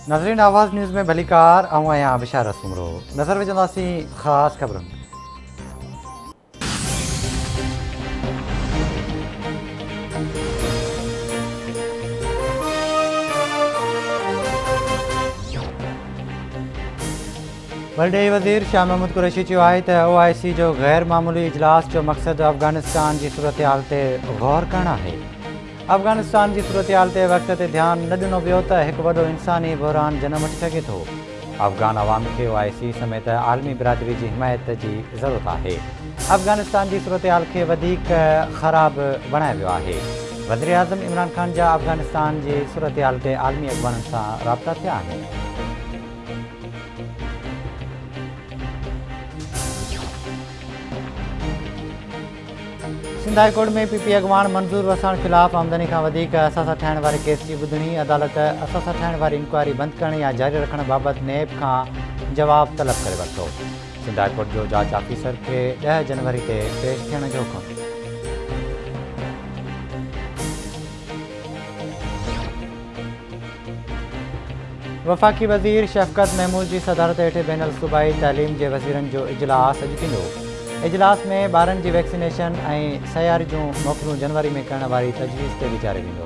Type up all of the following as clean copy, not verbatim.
नाज़रीन आवाज़ न्यूज़ में भलीकार ऐं आहियां बिशारत सुमरो। नज़र विझंदासीं ख़ासि ख़बरुनि। वॾे वज़ीर शाह महमूद कुरैशी चयो आहे त OIC जो गैर मामूली इजलास जो मक़सदु अफ़गानिस्तान जी सूरतहाल ते गौर करणु आहे। अफ़गानिस्तान जी सूरतहाल ते वक़्त ते ध्यानु न ॾिनो वियो त हिकु वॾो इंसानी बहिरान जनम वठी सघे थो। अफ़गान अवाम खे OIC समेत आलमी बिरादरी जी हिमायत जी ज़रूरत आहे। अफ़गानिस्तान जी सूरतहाल खे वधीक ख़राब बणायो वियो आहे। वज़ीर आज़म इमरान ख़ान जा अफ़गानिस्तान जी सूरतहाल ते आलमी अॻवाननि सां राब्ता थिया आहिनि। सिंध हाई कोर्ट में PP अॻवान मंज़ूर वसण ख़िलाफ़ आमदनी खां वधीक असासा ठाहिण वारे केस जी ॿुधणी। अदालत असासा ठाहिण वारी इंक्वायरी बंदि करण या जारी रखण बाबति नेब खां जवाबु तलब करे वरितो। सिंध हाई कोर्ट जो जांच ऑफिसर खे 10 जनवरी ते पेश थियण जो हुकुम। वफ़ाक़ी वज़ीर शफ़क़त महमूद जी सदारत हेठि बैनुल सूबाई तइलीम जे वज़ीरनि जो इजलास अॼु थींदो। इजलास में ॿारनि जी वैक्सीनेशन ऐं सयारी जूं मोकलूं जनवरी में करण वारी तजवीज़ ते वीचारियो वेंदो।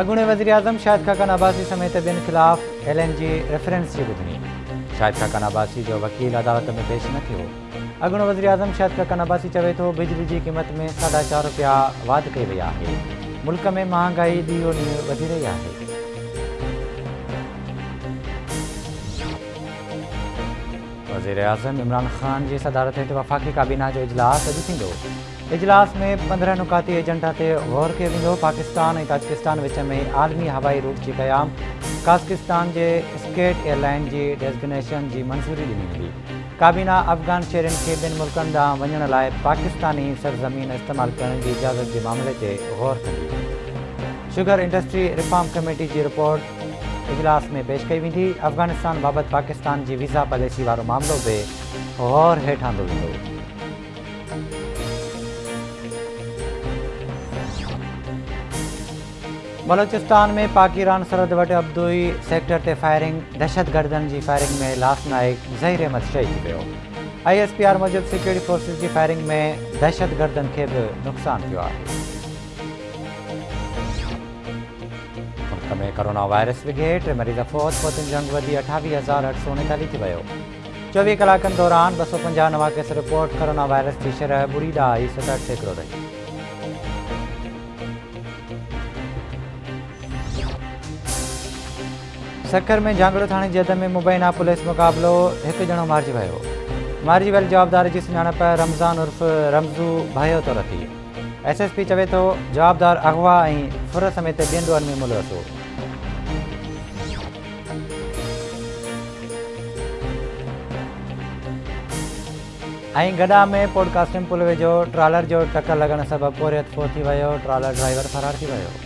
अॻूणे वज़ीर आज़म शाहिद खाक़ान अब्बासी समेत ॿियनि ख़िलाफ़ LNG रेफरेंस जी ॿुधणी। शाहिद खाक़ान अब्बासी जो वकील अदालत में पेश न थियो। अॻूणो वज़ीर आज़म शाहिद खाक़ान अब्बासी चवे थो बिजली जी क़ीमत में ₹4.5 वाधि कई वई आहे। मुल्क में महांगाई ॾींहों ॾींहुं वधी रही आहे। वज़ीर आज़म इमरान ख़ान जी सदारत हेठि वफ़ाक़ी काबीना जो इजलास अॼु थींदो। इजलास में 15 नुकाती एजेंडा ते गौर कयो वेंदो। पाकिस्तान ऐं ताजिकिस्तान विच में आलमी हवाई रूट जी क़याम। काज़किस्तान जे स्केट एयरलाइन जी डेज़िग्नेशन जी मंज़ूरी ॾिनी वेंदी। काबीना अफ़गान शहरियुनि खे ॿियनि मुल्कनि ॾांहुं वञण लाइ पाकिस्तानी सरज़मीन इस्तेमालु करण जी इजाज़त जे मामले ते गौर कंदी। शुगर इंडस्ट्री रिफॉर्म कमेटी जी रिपोर्ट इजलास में पेश कई वेंदी। अफ़गानिस्तान बाबति पाकिस्तान जी वीज़ा पॉलिसी वारो मामिलो बि गौर हेठि आंदो वेंदो। बलोचिस्तान में पाक ईरान सरहद वटि अब्दोई सेक्टर ते फायरिंग। दहशतगर्दनि जी फायरिंग में लासनाइक ज़हीर अहमद शहीद थी वियो। ISPR मूजिबि सिक्योरिटी फोर्सिस जी फायरिंग में दहशतगर्दनि खे बि नुक़सानु थियो आहे। मुल्क में कोरोना वायरस विघे 3 मरीज़ फ़ौत। फ़ौतुनि जो अंगु वधी 28,839 थी वियो। 24 कलाकनि दौरान 250 नवां केस रिपोर्ट। कोरोना वायरस जी शरह 0.67% रही। सखर में झांगड़ो थाणे जद में मुबैना पुलिस मुक़ाबिलो। 1 ॼणो मारिजी वियो। मारिजी वियल जवाबदार जी सुञाणप रमज़ान उर्फ़ रमज़ू भायो तौर थी। SSP चवे थो जवाबदार अगवा ऐं फुर समेत ॿियनि ॾोहनि में मुलविस हो। ऐं गॾा में पॉडकास्टिंग पुल वेझो ट्रालर जो टकर लॻण सबबि पोरियत फो थी वियो। ट्रालर ड्राइवर फरार थी वियो।